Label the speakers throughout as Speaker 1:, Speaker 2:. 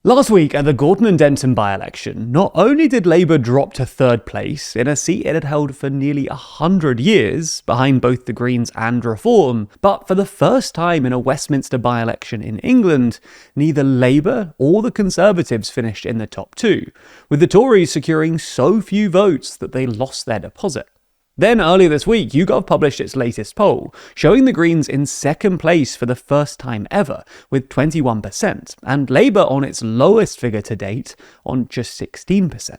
Speaker 1: Last week at the Gorton and Denton by-election, not only did Labour drop to third place in a seat it had held for nearly 100 years, behind both the Greens and Reform, but for the first time in a Westminster by-election in England, neither Labour or the Conservatives finished in the top two, with the Tories securing so few votes that they lost their deposit. Then earlier this week, YouGov published its latest poll, showing the Greens in second place for the first time ever, with 21%, and Labour on its lowest figure to date, on just 16%.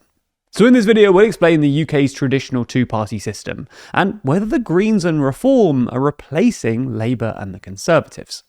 Speaker 1: So in this video, we'll explain the UK's traditional two-party system, and whether the Greens and Reform are replacing Labour and the Conservatives.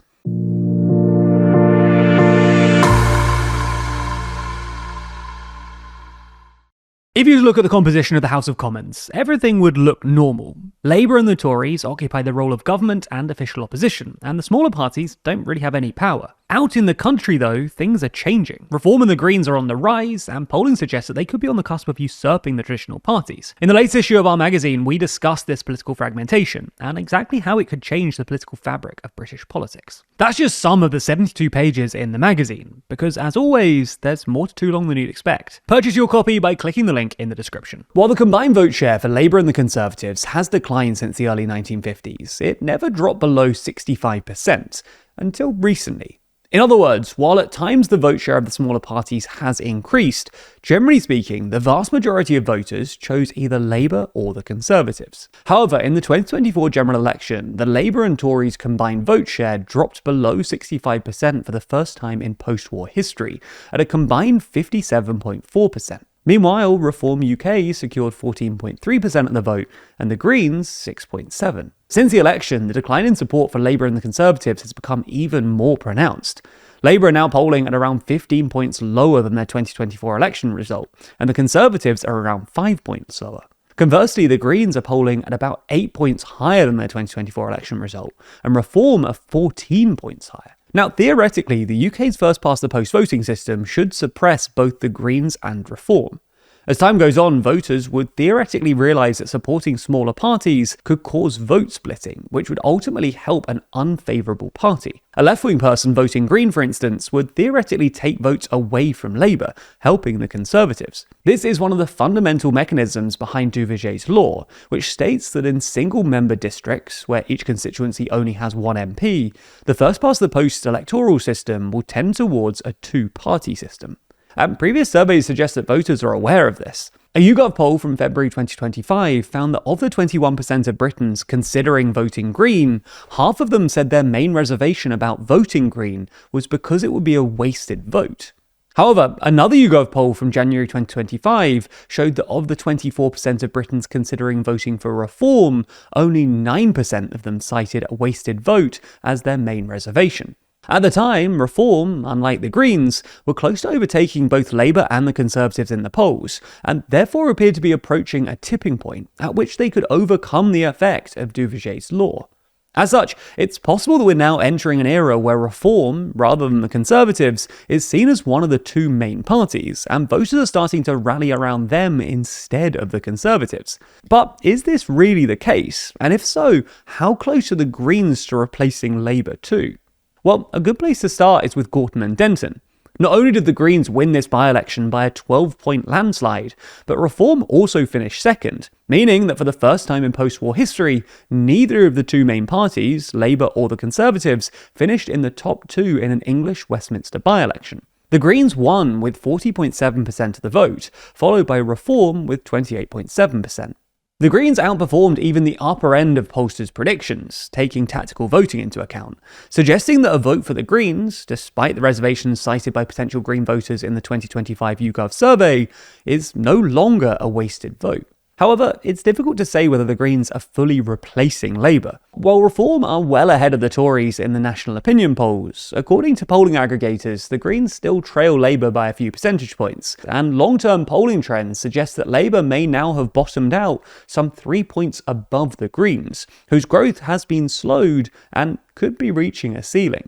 Speaker 1: If you look at the composition of the House of Commons, everything would look normal. Labour and the Tories occupy the role of government and official opposition, and the smaller parties don't really have any power. Out in the country, though, things are changing. Reform and the Greens are on the rise, and polling suggests that they could be on the cusp of usurping the traditional parties. In the latest issue of our magazine, we discussed this political fragmentation, and exactly how it could change the political fabric of British politics. That's just some of the 72 pages in the magazine, because as always, there's more to too long than you'd expect. Purchase your copy by clicking the link in the description. While the combined vote share for Labour and the Conservatives has declined since the early 1950s, it never dropped below 65%, until recently. In other words, while at times the vote share of the smaller parties has increased, generally speaking, the vast majority of voters chose either Labour or the Conservatives. However, in the 2024 general election, the Labour and Tories combined vote share dropped below 65% for the first time in post-war history, at a combined 57.4%. Meanwhile, Reform UK secured 14.3% of the vote, and the Greens 6.7%. Since the election, the decline in support for Labour and the Conservatives has become even more pronounced. Labour are now polling at around 15 points lower than their 2024 election result, and the Conservatives are around 5 points lower. Conversely, the Greens are polling at about 8 points higher than their 2024 election result, and Reform are 14 points higher. Now, theoretically, the UK's first-past-the-post voting system should suppress both the Greens and Reform. As time goes on, voters would theoretically realise that supporting smaller parties could cause vote splitting, which would ultimately help an unfavourable party. A left-wing person voting Green, for instance, would theoretically take votes away from Labour, helping the Conservatives. This is one of the fundamental mechanisms behind Duverger's law, which states that in single-member districts, where each constituency only has one MP, the first-past-the-post electoral system will tend towards a two-party system. And previous surveys suggest that voters are aware of this. A YouGov poll from February 2025 found that of the 21% of Britons considering voting Green, half of them said their main reservation about voting Green was because it would be a wasted vote. However, another YouGov poll from January 2025 showed that of the 24% of Britons considering voting for Reform, only 9% of them cited a wasted vote as their main reservation. At the time, Reform, unlike the Greens, were close to overtaking both Labour and the Conservatives in the polls, and therefore appeared to be approaching a tipping point at which they could overcome the effect of Duverger's law. As such, it's possible that we're now entering an era where Reform, rather than the Conservatives, is seen as one of the two main parties, and voters are starting to rally around them instead of the Conservatives. But is this really the case? And if so, how close are the Greens to replacing Labour too? Well, a good place to start is with Gorton and Denton. Not only did the Greens win this by-election by a 12-point landslide, but Reform also finished second, meaning that for the first time in post-war history, neither of the two main parties, Labour or the Conservatives, finished in the top two in an English Westminster by-election. The Greens won with 40.7% of the vote, followed by Reform with 28.7%. The Greens outperformed even the upper end of pollsters' predictions, taking tactical voting into account, suggesting that a vote for the Greens, despite the reservations cited by potential Green voters in the 2025 YouGov survey, is no longer a wasted vote. However, it's difficult to say whether the Greens are fully replacing Labour. While Reform are well ahead of the Tories in the national opinion polls, according to polling aggregators, the Greens still trail Labour by a few percentage points, and long-term polling trends suggest that Labour may now have bottomed out some 3 points above the Greens, whose growth has been slowed and could be reaching a ceiling.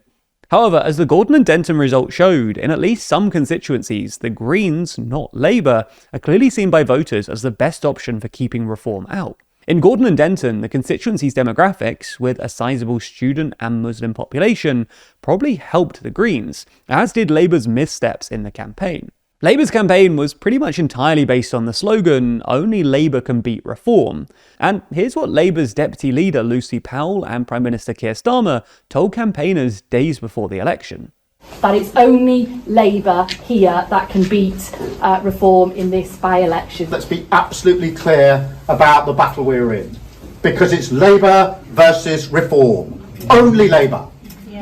Speaker 1: However, as the Gorton and Denton result showed, in at least some constituencies, the Greens, not Labour, are clearly seen by voters as the best option for keeping Reform out. In Gorton and Denton, the constituency's demographics, with a sizable student and Muslim population, probably helped the Greens, as did Labour's missteps in the campaign. Labour's campaign was pretty much entirely based on the slogan, "Only Labour can beat reform." And here's what Labour's deputy leader Lucy Powell and Prime Minister Keir Starmer told campaigners days before the election.
Speaker 2: That it's only Labour here that can beat reform in this by-election.
Speaker 3: Let's be absolutely clear about the battle we're in, because it's Labour versus reform. Only Labour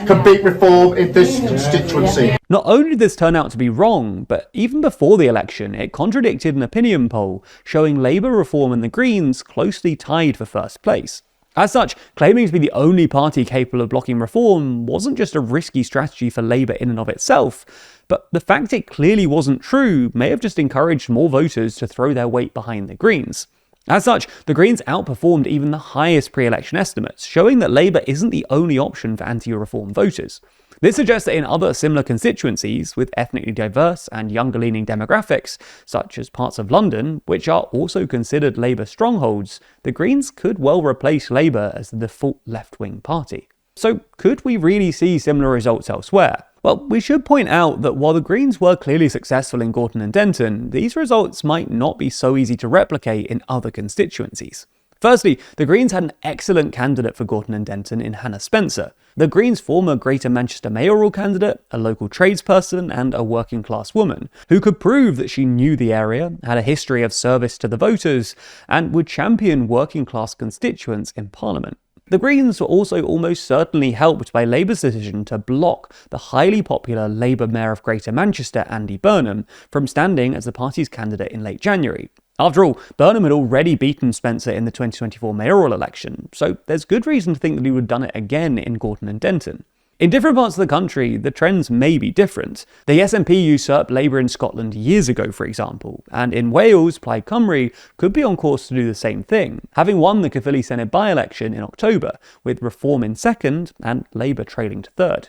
Speaker 3: can beat reform in this constituency.
Speaker 1: Not only did this turn out to be wrong, but even before the election, it contradicted an opinion poll showing Labour, Reform and the Greens closely tied for first place. As such, claiming to be the only party capable of blocking reform wasn't just a risky strategy for Labour in and of itself, but the fact it clearly wasn't true may have just encouraged more voters to throw their weight behind the Greens. As such, the Greens outperformed even the highest pre-election estimates, showing that Labour isn't the only option for anti-reform voters. This suggests that in other similar constituencies, with ethnically diverse and younger-leaning demographics, such as parts of London, which are also considered Labour strongholds, the Greens could well replace Labour as the default left-wing party. So could we really see similar results elsewhere? Well, we should point out that while the Greens were clearly successful in Gorton and Denton, these results might not be so easy to replicate in other constituencies. Firstly, the Greens had an excellent candidate for Gorton and Denton in Hannah Spencer, the Greens' former Greater Manchester mayoral candidate, a local tradesperson and a working class woman, who could prove that she knew the area, had a history of service to the voters, and would champion working class constituents in Parliament. The Greens were also almost certainly helped by Labour's decision to block the highly popular Labour Mayor of Greater Manchester, Andy Burnham, from standing as the party's candidate in late January. After all, Burnham had already beaten Spencer in the 2024 mayoral election, so there's good reason to think that he would have done it again in Gorton and Denton. In different parts of the country, the trends may be different. The SNP usurped Labour in Scotland years ago, for example, and in Wales, Plaid Cymru could be on course to do the same thing, having won the Caerphilly Senedd by-election in October, with Reform in second and Labour trailing to third.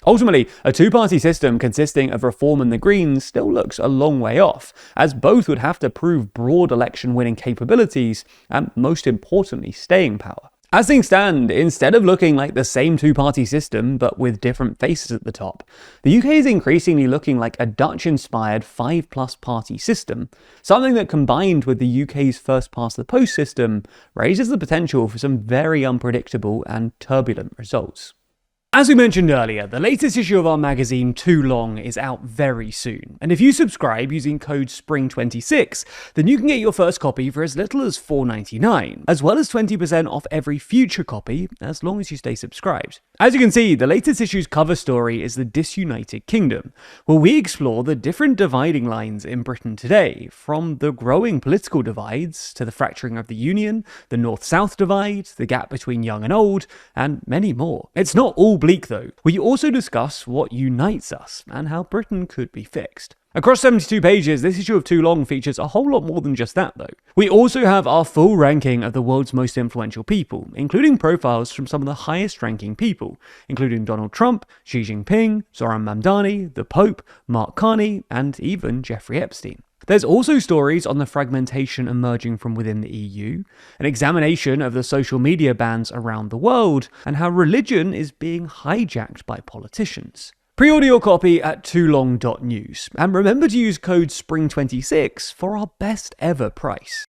Speaker 1: Ultimately, a two-party system consisting of Reform and the Greens still looks a long way off, as both would have to prove broad election-winning capabilities and, most importantly, staying power. As things stand, instead of looking like the same two-party system but with different faces at the top, the UK is increasingly looking like a Dutch-inspired 5-plus party system, something that combined with the UK's first-past-the-post system raises the potential for some very unpredictable and turbulent results. As we mentioned earlier, the latest issue of our magazine, Too Long, is out very soon, and if you subscribe using code SPRING26, then you can get your first copy for as little as $4.99, as well as 20% off every future copy, as long as you stay subscribed. As you can see, the latest issue's cover story is the Disunited Kingdom, where we explore the different dividing lines in Britain today, from the growing political divides to the fracturing of the Union, the North-South divide, the gap between young and old, and many more. It's not all bleak though. We also discuss what unites us and how Britain could be fixed. Across 72 pages, this issue of Too Long features a whole lot more than just that though. We also have our full ranking of the world's most influential people, including profiles from some of the highest ranking people, including Donald Trump, Xi Jinping, Zoran Mamdani, the Pope, Mark Carney, and even Jeffrey Epstein. There's also stories on the fragmentation emerging from within the EU, an examination of the social media bans around the world, and how religion is being hijacked by politicians. Pre-order your copy at toolong.news, and remember to use code SPRING26 for our best ever price.